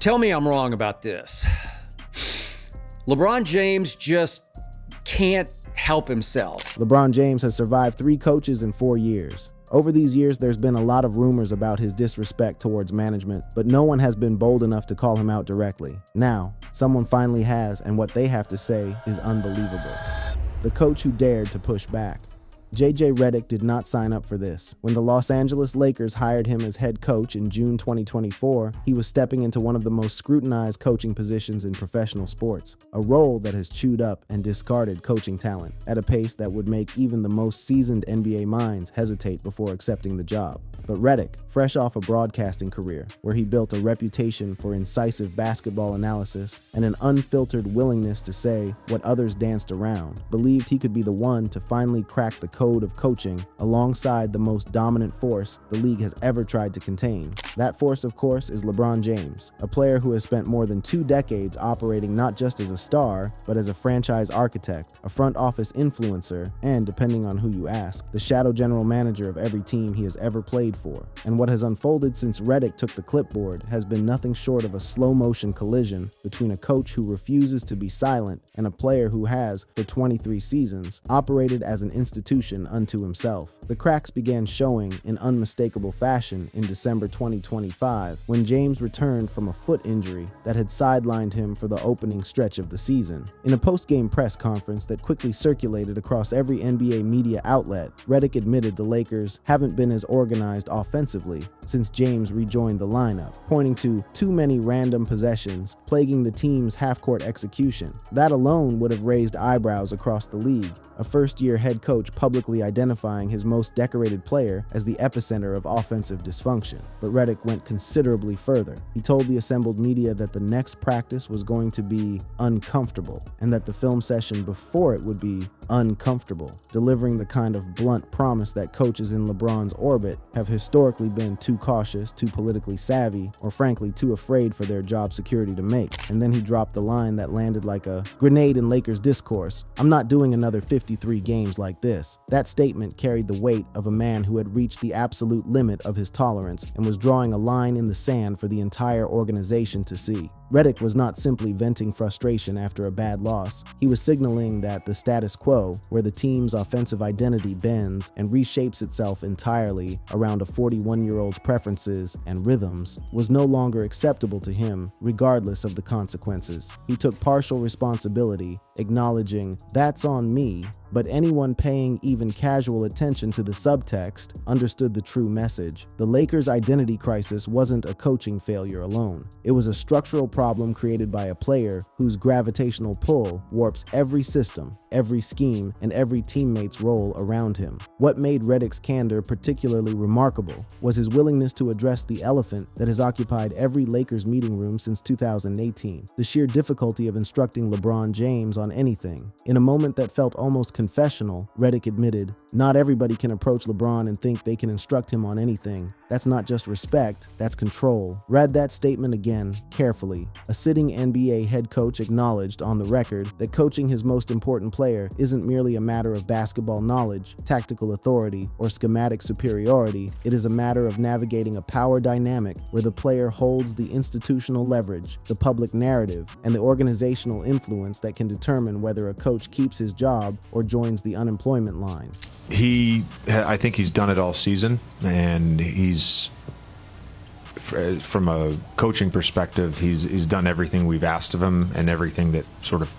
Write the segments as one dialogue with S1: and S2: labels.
S1: Tell me I'm wrong about this. LeBron James just can't help himself.
S2: LeBron James has survived 3 coaches in 4 years. Over these years, there's been a lot of rumors about his disrespect towards management, but no one has been bold enough to call him out directly. Now, someone finally has, and what they have to say is unbelievable. The coach who dared to push back. J.J. Redick did not sign up for this. When the Los Angeles Lakers hired him as head coach in June 2024, he was stepping into one of the most scrutinized coaching positions in professional sports, a role that has chewed up and discarded coaching talent at a pace that would make even the most seasoned NBA minds hesitate before accepting the job. But Redick, fresh off a broadcasting career where he built a reputation for incisive basketball analysis and an unfiltered willingness to say what others danced around, believed he could be the one to finally crack the code of coaching alongside the most dominant force the league has ever tried to contain. That force, of course, is LeBron James, a player who has spent more than 2 decades operating not just as a star, but as a franchise architect, a front office influencer, and, depending on who you ask, the shadow general manager of every team he has ever played for. And what has unfolded since Redick took the clipboard has been nothing short of a slow-motion collision between a coach who refuses to be silent and a player who has, for 23 seasons, operated as an institution unto himself. The cracks began showing in unmistakable fashion in December 2025 when James returned from a foot injury that had sidelined him for the opening stretch of the season. In a post-game press conference that quickly circulated across every NBA media outlet, Redick admitted the Lakers haven't been as organized offensively since James rejoined the lineup, pointing to too many random possessions plaguing the team's half-court execution. That alone would have raised eyebrows across the league, a first-year head coach publicly identifying his most decorated player as the epicenter of offensive dysfunction. But Redick went considerably further. He told the assembled media that the next practice was going to be uncomfortable, and that the film session before it would be uncomfortable, delivering the kind of blunt promise that coaches in LeBron's orbit have historically been too cautious, too politically savvy, or frankly too afraid for their job security to make. And then he dropped the line that landed like a grenade in Lakers discourse: "I'm not doing another 53 games like this." That statement carried the weight of a man who had reached the absolute limit of his tolerance and was drawing a line in the sand for the entire organization to see. Redick was not simply venting frustration after a bad loss. He was signaling that the status quo, where the team's offensive identity bends and reshapes itself entirely around a 41-year-old's preferences and rhythms, was no longer acceptable to him, regardless of the consequences. He took partial responsibility, acknowledging, "That's on me," but anyone paying even casual attention to the subtext understood the true message. The Lakers' identity crisis wasn't a coaching failure alone. It was a structural problem created by a player whose gravitational pull warps every system, every scheme, and every teammate's role around him. What made Redick's candor particularly remarkable was his willingness to address the elephant that has occupied every Lakers meeting room since 2018, the sheer difficulty of instructing LeBron James on anything. In a moment that felt almost confessional, Redick admitted, "Not everybody can approach LeBron and think they can instruct him on anything. That's not just respect, that's control." Read that statement again, carefully. A sitting NBA head coach acknowledged on the record that coaching his most important player isn't merely a matter of basketball knowledge, tactical authority, or schematic superiority. It is a matter of navigating a power dynamic where the player holds the institutional leverage, the public narrative, and the organizational influence that can determine whether a coach keeps his job or joins the unemployment line.
S3: I think he's done it all season, and he's, from a coaching perspective, he's done everything we've asked of him and everything that sort of.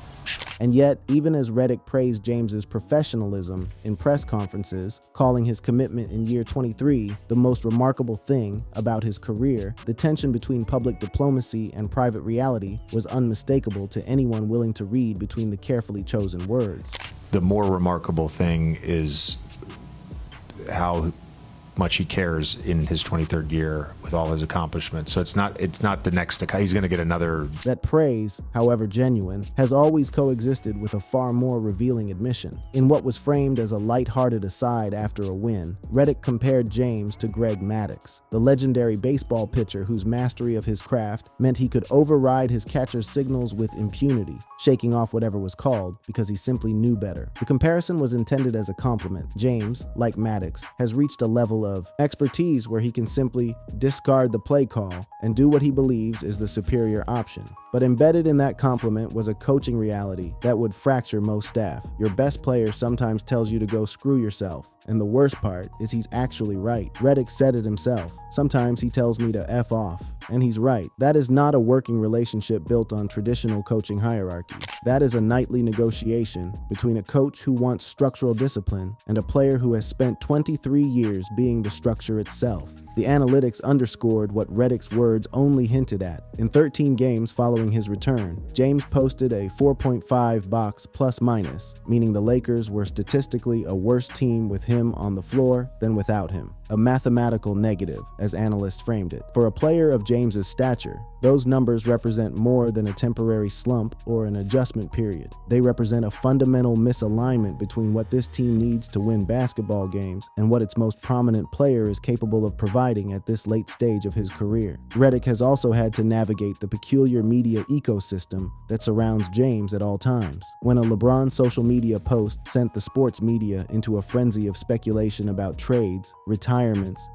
S2: And yet, even as Redick praised James's professionalism in press conferences, calling his commitment in year 23 the most remarkable thing about his career, the tension between public diplomacy and private reality was unmistakable to anyone willing to read between the carefully chosen words.
S3: The more remarkable thing is how much he cares in his 23rd year with all his accomplishments. So it's not the next, he's going to get another.
S2: That praise, however genuine, has always coexisted with a far more revealing admission. In what was framed as a lighthearted aside after a win, Redick compared James to Greg Maddux, the legendary baseball pitcher whose mastery of his craft meant he could override his catcher's signals with impunity, shaking off whatever was called because he simply knew better. The comparison was intended as a compliment. James, like Maddux, has reached a level of expertise where he can simply discard the play call and do what he believes is the superior option. But embedded in that compliment was a coaching reality that would fracture most staff. Your best player sometimes tells you to go screw yourself. And the worst part is he's actually right. Redick said it himself. Sometimes he tells me to F off. And he's right. That is not a working relationship built on traditional coaching hierarchy. That is a nightly negotiation between a coach who wants structural discipline and a player who has spent 23 years being the structure itself. The analytics underscored what Redick's words only hinted at. In 13 games following his return, James posted a 4.5 box plus minus, meaning the Lakers were statistically a worse team with him on the floor than without him. A mathematical negative, as analysts framed it. For a player of James's stature, those numbers represent more than a temporary slump or an adjustment period. They represent a fundamental misalignment between what this team needs to win basketball games and what its most prominent player is capable of providing at this late stage of his career. Redick has also had to navigate the peculiar media ecosystem that surrounds James at all times. When a LeBron social media post sent the sports media into a frenzy of speculation about trades, retirements,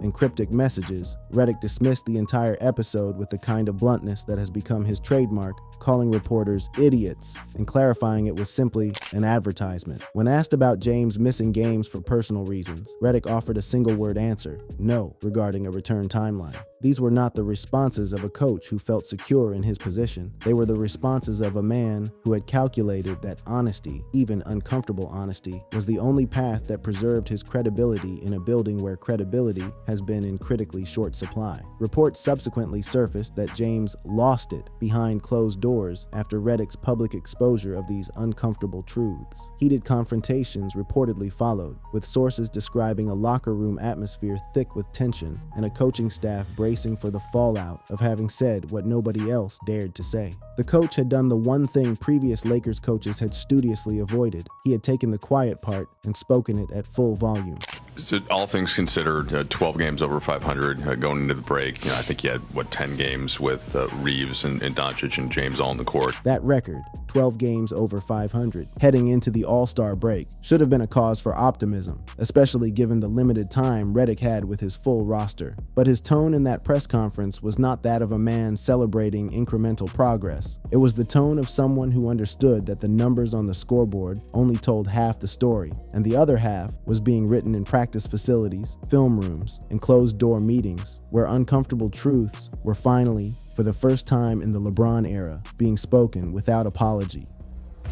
S2: and cryptic messages, Redick dismissed the entire episode with the kind of bluntness that has become his trademark, calling reporters idiots and clarifying it was simply an advertisement. When asked about James missing games for personal reasons, Redick offered a single-word answer, no, regarding a return timeline. These were not the responses of a coach who felt secure in his position. They were the responses of a man who had calculated that honesty, even uncomfortable honesty, was the only path that preserved his credibility in a building where credibility has been in critically short supply. Reports subsequently surfaced that James lost it behind closed doors after Redick's public exposure of these uncomfortable truths. Heated confrontations reportedly followed, with sources describing a locker room atmosphere thick with tension and a coaching staff bracing for the fallout of having said what nobody else dared to say. The coach had done the one thing previous Lakers coaches had studiously avoided. He had taken the quiet part and spoken it at full volume.
S4: So all things considered, 12 games over 500 going into the break. I think you had, 10 games with Reeves and Doncic and James all on the court.
S2: That record, 12 games over 500, heading into the All-Star break, should have been a cause for optimism, especially given the limited time Redick had with his full roster. But his tone in that press conference was not that of a man celebrating incremental progress. It was the tone of someone who understood that the numbers on the scoreboard only told half the story, and the other half was being written in practice facilities, film rooms, and closed-door meetings, where uncomfortable truths were finally, for the first time in the LeBron era, being spoken without apology.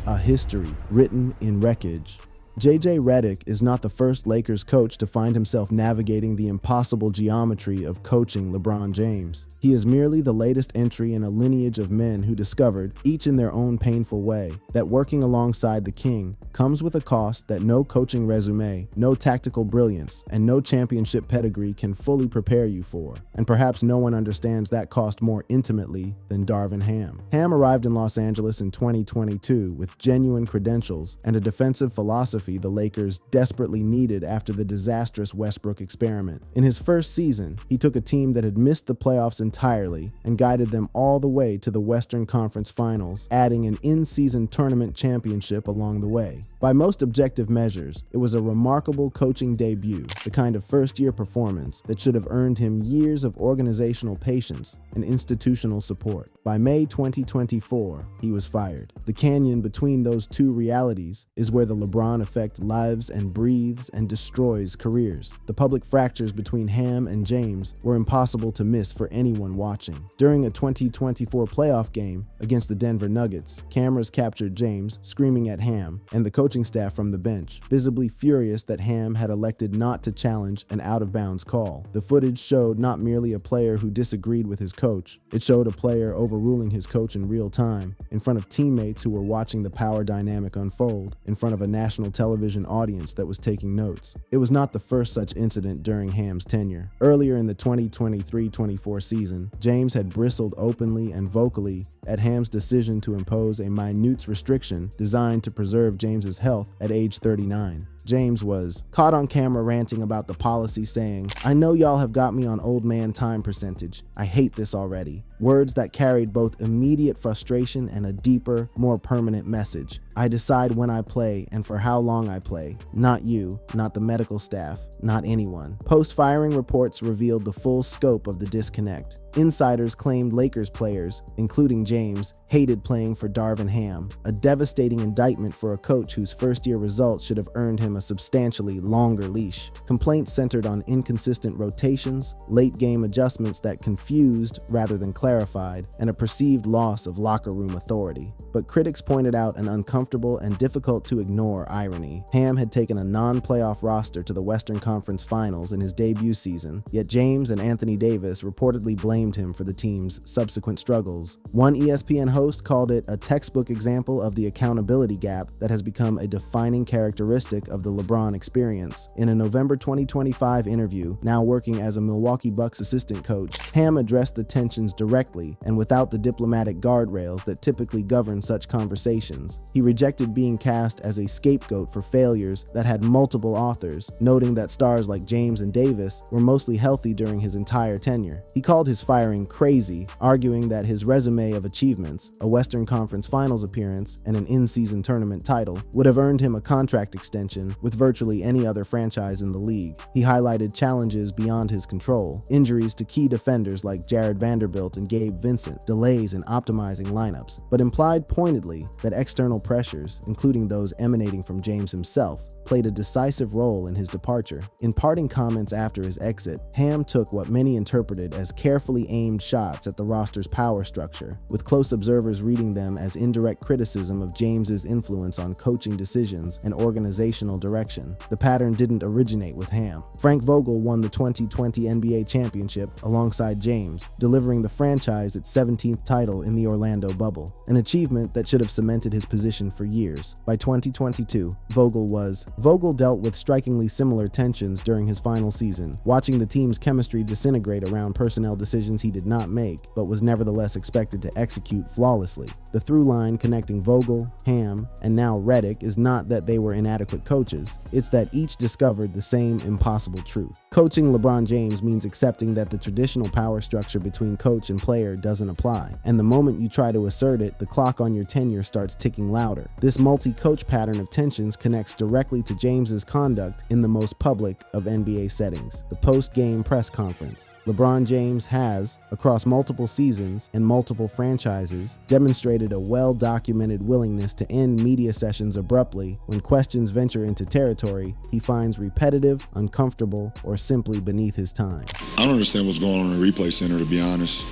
S2: A history written in wreckage. JJ Redick is not the first Lakers coach to find himself navigating the impossible geometry of coaching LeBron James. He is merely the latest entry in a lineage of men who discovered, each in their own painful way, that working alongside the king comes with a cost that no coaching resume, no tactical brilliance, and no championship pedigree can fully prepare you for. And perhaps no one understands that cost more intimately than Darvin Ham. Ham arrived in Los Angeles in 2022 with genuine credentials and a defensive philosophy the Lakers desperately needed after the disastrous Westbrook experiment. In his first season, he took a team that had missed the playoffs entirely and guided them all the way to the Western Conference Finals, adding an in-season tournament championship along the way. By most objective measures, it was a remarkable coaching debut, the kind of first-year performance that should have earned him years of organizational patience and institutional support. By May 2024, he was fired. The canyon between those two realities is where the LeBron effect lives and breathes and destroys careers. The public fractures between Ham and James were impossible to miss for anyone watching. During a 2024 playoff game against the Denver Nuggets, cameras captured James screaming at Ham and the coaching staff from the bench, visibly furious that Ham had elected not to challenge an out-of-bounds call. The footage showed not merely a player who disagreed with his coach, it showed a player overruling his coach in real time, in front of teammates who were watching the power dynamic unfold, in front of a national television audience that was taking notes. It was not the first such incident during Ham's tenure. Earlier in the 2023-24 season, James had bristled openly and vocally at Ham's decision to impose a minute restriction designed to preserve James's health at age 39. James was caught on camera ranting about the policy, saying, "I know y'all have got me on old man time percentage. I hate this already." Words that carried both immediate frustration and a deeper, more permanent message. "I decide when I play and for how long I play. Not you, not the medical staff, not anyone." Post-firing reports revealed the full scope of the disconnect. Insiders claimed Lakers players, including James, hated playing for Darvin Ham, a devastating indictment for a coach whose first-year results should have earned him a substantially longer leash. Complaints centered on inconsistent rotations, late-game adjustments that confused rather than clarified, and a perceived loss of locker room authority. But critics pointed out an uncomfortable and difficult-to-ignore irony. Ham had taken a non-playoff roster to the Western Conference Finals in his debut season, yet James and Anthony Davis reportedly blamed him for the team's subsequent struggles. One ESPN host called it a textbook example of the accountability gap that has become a defining characteristic of the LeBron experience. In a November 2025 interview, now working as a Milwaukee Bucks assistant coach, Ham addressed the tensions directly and without the diplomatic guardrails that typically govern such conversations. He rejected being cast as a scapegoat for failures that had multiple authors, noting that stars like James and Davis were mostly healthy during his entire tenure. He called his firing crazy, arguing that his resume of achievements, a Western Conference Finals appearance and an in-season tournament title, would have earned him a contract extension with virtually any other franchise in the league. He highlighted challenges beyond his control, injuries to key defenders like Jared Vanderbilt and Gabe Vincent, delays in optimizing lineups, but implied pointedly that external pressures, including those emanating from James himself, played a decisive role in his departure. In parting comments after his exit, Ham took what many interpreted as carefully aimed shots at the roster's power structure, with close observers reading them as indirect criticism of James's influence on coaching decisions and organizational direction. The pattern didn't originate with Ham. Frank Vogel won the 2020 NBA championship alongside James, delivering the franchise its 17th title in the Orlando bubble, an achievement that should have cemented his position for years. By 2022, Vogel dealt with strikingly similar tensions during his final season, watching the team's chemistry disintegrate around personnel decisions he did not make, but was nevertheless expected to execute flawlessly. The through line connecting Vogel, Ham, and now Redick is not that they were inadequate coaches, it's that each discovered the same impossible truth. Coaching LeBron James means accepting that the traditional power structure between coach and player doesn't apply, and the moment you try to assert it, the clock on your tenure starts ticking louder. This multi-coach pattern of tensions connects directly to James's conduct in the most public of NBA settings, the post-game press conference. LeBron James has, across multiple seasons and multiple franchises, demonstrated a well-documented willingness to end media sessions abruptly when questions venture into territory he finds repetitive, uncomfortable, or simply beneath his time.
S5: I don't understand what's going on in the replay center, to be honest.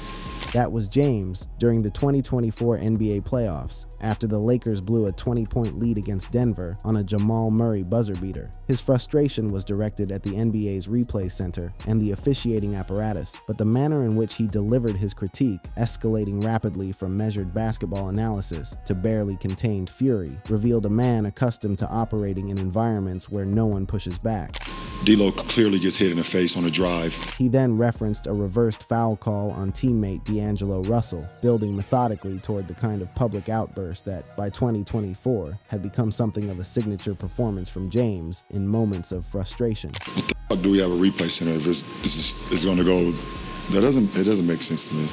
S2: That was James during the 2024 NBA playoffs, after the Lakers blew a 20-point lead against Denver on a Jamal Murray buzzer beater. His frustration was directed at the NBA's replay center and the officiating apparatus, but the manner in which he delivered his critique, escalating rapidly from measured basketball analysis to barely contained fury, revealed a man accustomed to operating in environments where no one pushes back.
S5: D'Lo clearly gets hit in the face on a drive.
S2: He then referenced a reversed foul call on teammate D'Angelo Russell, building methodically toward the kind of public outburst that, by 2024, had become something of a signature performance from James in moments of frustration.
S5: What the fuck do we have a replay center if it's going to go? It doesn't make sense to me.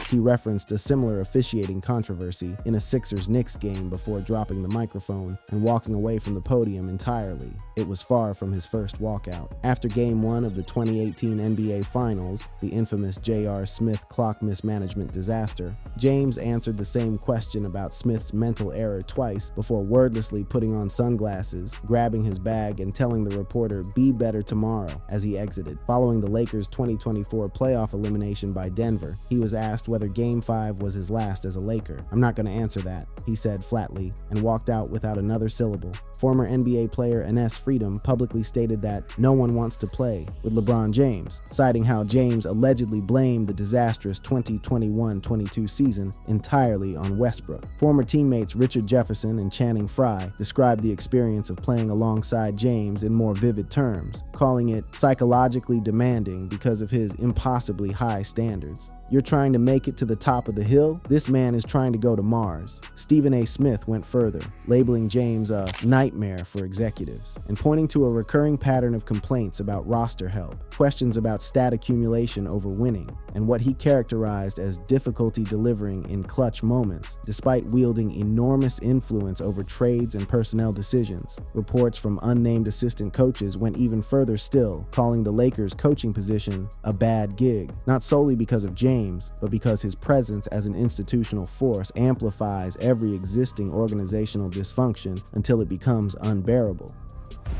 S2: He referenced a similar officiating controversy in a Sixers-Knicks game before dropping the microphone and walking away from the podium entirely. It was far from his first walkout. After Game 1 of the 2018 NBA Finals, the infamous J.R. Smith clock mismanagement disaster, James answered the same question about Smith's mental error twice before wordlessly putting on sunglasses, grabbing his bag, and telling the reporter, "Be better tomorrow," as he exited. Following the Lakers' 2024 playoff elimination by Denver, he was asked whether Game 5 was his last as a Laker. "I'm not going to answer that," he said flatly, and walked out without another syllable. Former NBA player Enes Freedom publicly stated that no one wants to play with LeBron James, citing how James allegedly blamed the disastrous 2021-22 season entirely on Westbrook. Former teammates Richard Jefferson and Channing Frye described the experience of playing alongside James in more vivid terms, calling it psychologically demanding because of his impossibly high standards. You're trying to make it to the top of the hill? This man is trying to go to Mars. Stephen A. Smith went further, labeling James a nightmare for executives, and pointing to a recurring pattern of complaints about roster help, questions about stat accumulation over winning, and what he characterized as difficulty delivering in clutch moments, despite wielding enormous influence over trades and personnel decisions. Reports from unnamed assistant coaches went even further still, calling the Lakers' coaching position a bad gig, not solely because of James, but because his presence as an institutional force amplifies every existing organizational dysfunction until it becomes unbearable.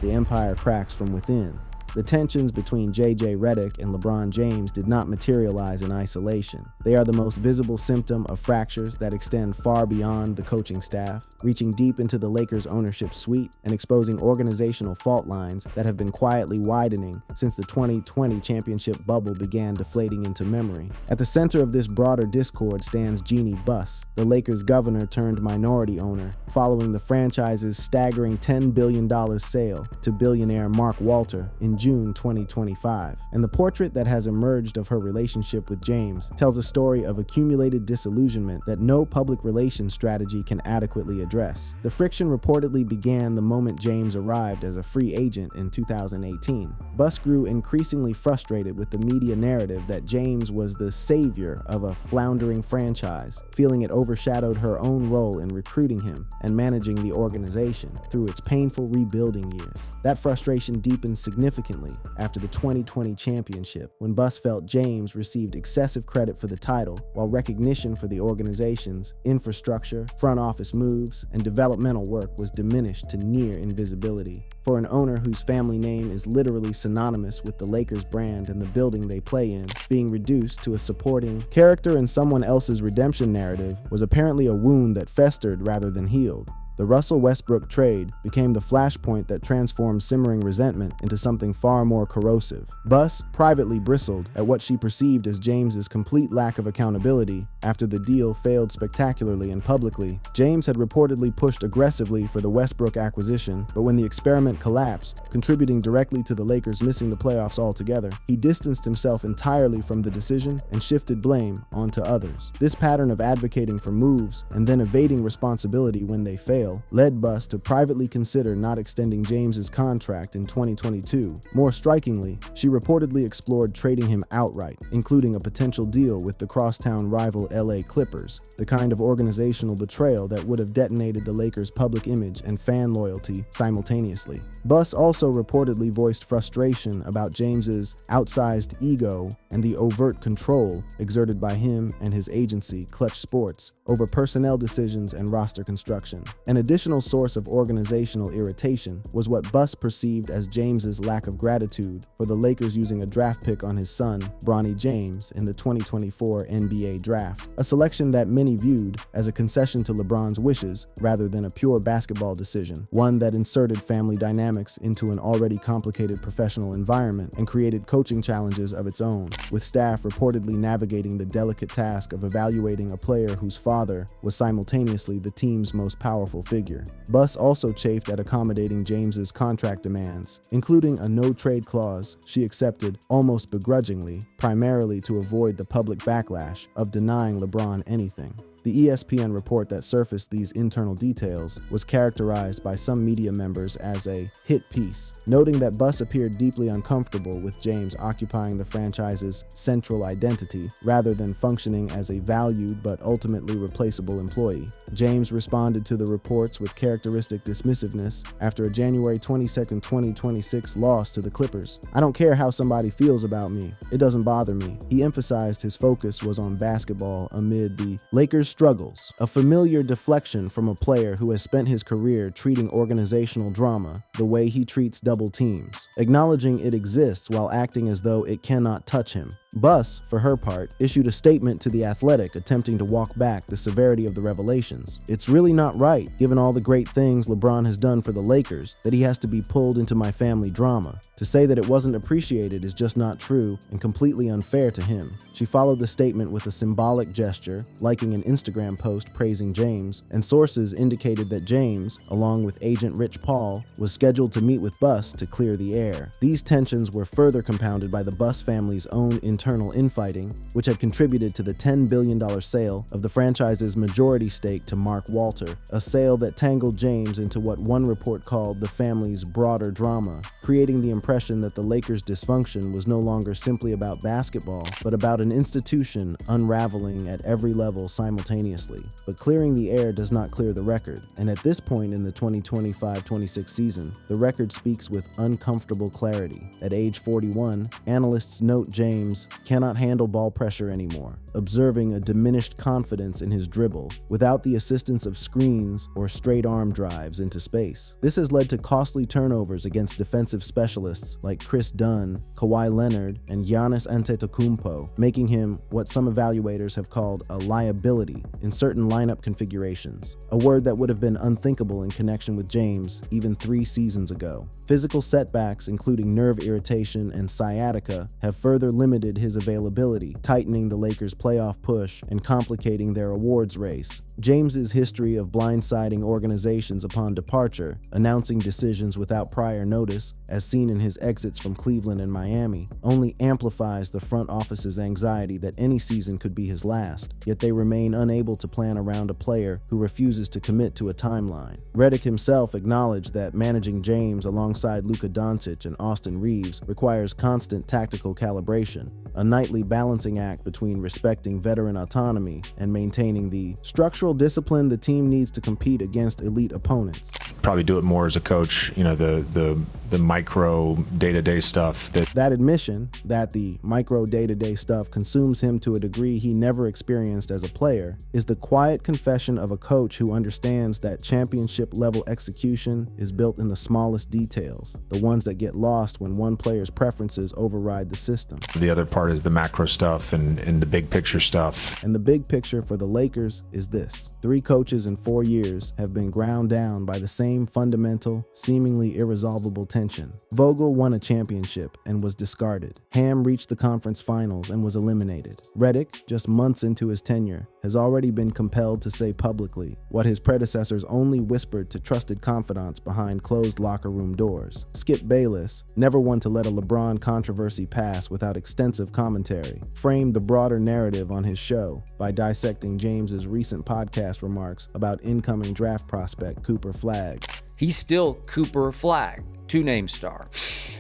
S2: The empire cracks from within. The tensions between J.J. Redick and LeBron James did not materialize in isolation. They are the most visible symptom of fractures that extend far beyond the coaching staff, reaching deep into the Lakers' ownership suite and exposing organizational fault lines that have been quietly widening since the 2020 championship bubble began deflating into memory. At the center of this broader discord stands Jeannie Buss, the Lakers' governor turned minority owner, following the franchise's staggering $10 billion sale to billionaire Mark Walter in June 2025. And the portrait that has emerged of her relationship with James tells a story of accumulated disillusionment that no public relations strategy can adequately address. The friction reportedly began the moment James arrived as a free agent in 2018. Buss grew increasingly frustrated with the media narrative that James was the savior of a floundering franchise, feeling it overshadowed her own role in recruiting him and managing the organization through its painful rebuilding years. That frustration deepened significantly after the 2020 championship, when Buss felt James received excessive credit for the title, while recognition for the organization's infrastructure, front office moves, and developmental work was diminished to near invisibility. For an owner whose family name is literally synonymous with the Lakers brand and the building they play in, being reduced to a supporting character in someone else's redemption narrative was apparently a wound that festered rather than healed. The Russell Westbrook trade became the flashpoint that transformed simmering resentment into something far more corrosive. Buss privately bristled at what she perceived as James's complete lack of accountability after the deal failed spectacularly and publicly. James had reportedly pushed aggressively for the Westbrook acquisition, but when the experiment collapsed, contributing directly to the Lakers missing the playoffs altogether, he distanced himself entirely from the decision and shifted blame onto others. This pattern of advocating for moves and then evading responsibility when they fail led Buss to privately consider not extending James's contract in 2022. More strikingly, she reportedly explored trading him outright, including a potential deal with the crosstown rival LA Clippers, the kind of organizational betrayal that would have detonated the Lakers' public image and fan loyalty simultaneously. Buss also reportedly voiced frustration about James's outsized ego and the overt control exerted by him and his agency, Clutch Sports, over personnel decisions and roster construction. An additional source of organizational irritation was what Buss perceived as James's lack of gratitude for the Lakers using a draft pick on his son, Bronny James, in the 2024 NBA draft, a selection that many viewed as a concession to LeBron's wishes rather than a pure basketball decision, one that inserted family dynamics into an already complicated professional environment and created coaching challenges of its own, with staff reportedly navigating the delicate task of evaluating a player whose father was simultaneously the team's most powerful figure. Buss also chafed at accommodating James's contract demands, including a no-trade clause she accepted almost begrudgingly, primarily to avoid the public backlash of denying LeBron anything. The ESPN report that surfaced these internal details was characterized by some media members as a hit piece, noting that Buss appeared deeply uncomfortable with James occupying the franchise's central identity rather than functioning as a valued but ultimately replaceable employee. James responded to the reports with characteristic dismissiveness after a January 22, 2026 loss to the Clippers. "I don't care how somebody feels about me. It doesn't bother me." He emphasized his focus was on basketball amid the Lakers' struggles, a familiar deflection from a player who has spent his career treating organizational drama the way he treats double teams, acknowledging it exists while acting as though it cannot touch him. Buss, for her part, issued a statement to The Athletic attempting to walk back the severity of the revelations. "It's really not right, given all the great things LeBron has done for the Lakers, that he has to be pulled into my family drama. To say that it wasn't appreciated is just not true and completely unfair to him." She followed the statement with a symbolic gesture, liking an Instagram post praising James, and sources indicated that James, along with agent Rich Paul, was scheduled to meet with Buss to clear the air. These tensions were further compounded by the Buss family's own internal infighting, which had contributed to the $10 billion sale of the franchise's majority stake to Mark Walter, a sale that tangled James into what one report called the family's broader drama, creating the impression that the Lakers' dysfunction was no longer simply about basketball, but about an institution unraveling at every level simultaneously. But clearing the air does not clear the record, and at this point in the 2025-26 season, the record speaks with uncomfortable clarity. At age 41, analysts note James cannot handle ball pressure anymore, observing a diminished confidence in his dribble without the assistance of screens or straight arm drives into space. This has led to costly turnovers against defensive specialists like Chris Dunn, Kawhi Leonard, and Giannis Antetokounmpo, making him what some evaluators have called a liability in certain lineup configurations, a word that would have been unthinkable in connection with James even 3 seasons ago. Physical setbacks, including nerve irritation and sciatica, have further limited his availability, tightening the Lakers' playoff push and complicating their awards race. James's history of blindsiding organizations upon departure, announcing decisions without prior notice, as seen in his exits from Cleveland and Miami, only amplifies the front office's anxiety that any season could be his last, yet they remain unable to plan around a player who refuses to commit to a timeline. Redick himself acknowledged that managing James alongside Luka Doncic and Austin Reeves requires constant tactical calibration, a nightly balancing act between respecting veteran autonomy and maintaining the structural discipline the team needs to compete against elite opponents.
S3: Probably do it more as a coach, the micro day-to-day stuff.
S2: That admission that the micro day-to-day stuff consumes him to a degree he never experienced as a player is the quiet confession of a coach who understands that championship-level execution is built in the smallest details, the ones that get lost when one player's preferences override the system.
S3: The other part is the macro stuff and the big picture stuff.
S2: And the big picture for the Lakers is this: 3 coaches in 4 years have been ground down by the same fundamental, seemingly irresolvable tension. Vogel won a championship and was discarded. Ham reached the conference finals and was eliminated. Redick, just months into his tenure, has already been compelled to say publicly what his predecessors only whispered to trusted confidants behind closed locker room doors. Skip Bayless, never one to let a LeBron controversy pass without extensive commentary, framed the broader narrative on his show by dissecting James's recent podcast remarks about incoming draft prospect Cooper Flagg.
S1: He's still Cooper Flagg, 2-name star.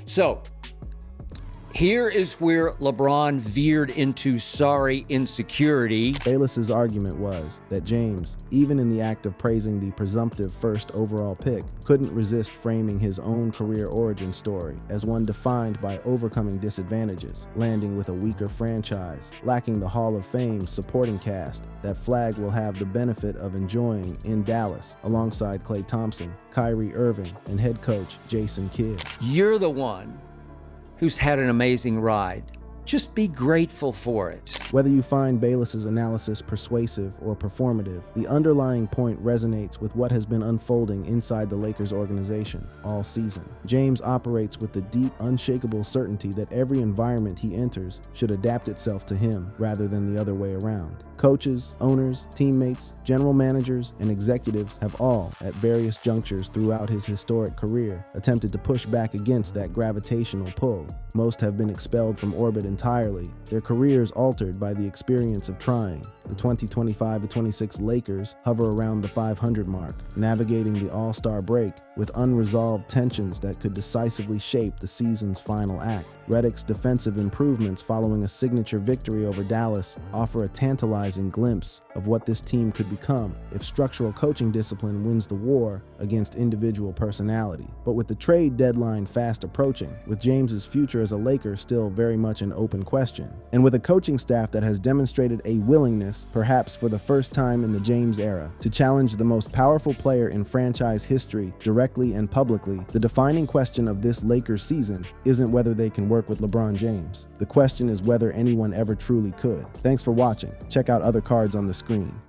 S1: So here is where LeBron veered into sorry insecurity.
S2: Bayless's argument was that James, even in the act of praising the presumptive first overall pick, couldn't resist framing his own career origin story as one defined by overcoming disadvantages, landing with a weaker franchise, lacking the Hall of Fame supporting cast that Flagg will have the benefit of enjoying in Dallas alongside Klay Thompson, Kyrie Irving, and head coach Jason Kidd.
S1: You're the one who's had an amazing ride. Just be grateful for it.
S2: Whether you find Bayless's analysis persuasive or performative, the underlying point resonates with what has been unfolding inside the Lakers organization all season. James operates with the deep, unshakable certainty that every environment he enters should adapt itself to him rather than the other way around. Coaches, owners, teammates, general managers, and executives have all, at various junctures throughout his historic career, attempted to push back against that gravitational pull. Most have been expelled from orbit entirely, their careers altered by the experience of trying. The 2025-26 Lakers hover around the 500 mark, navigating the All-Star break with unresolved tensions that could decisively shape the season's final act. Redick's defensive improvements following a signature victory over Dallas offer a tantalizing glimpse of what this team could become if structural coaching discipline wins the war against individual personality. But with the trade deadline fast approaching, with James's future as a Laker still very much an open question, and with a coaching staff that has demonstrated a willingness, perhaps for the first time in the James era, to challenge the most powerful player in franchise history directly and publicly, the defining question of this Lakers season isn't whether they can work with LeBron James. The question is whether anyone ever truly could. Thanks for watching. Check out other cards on the screen.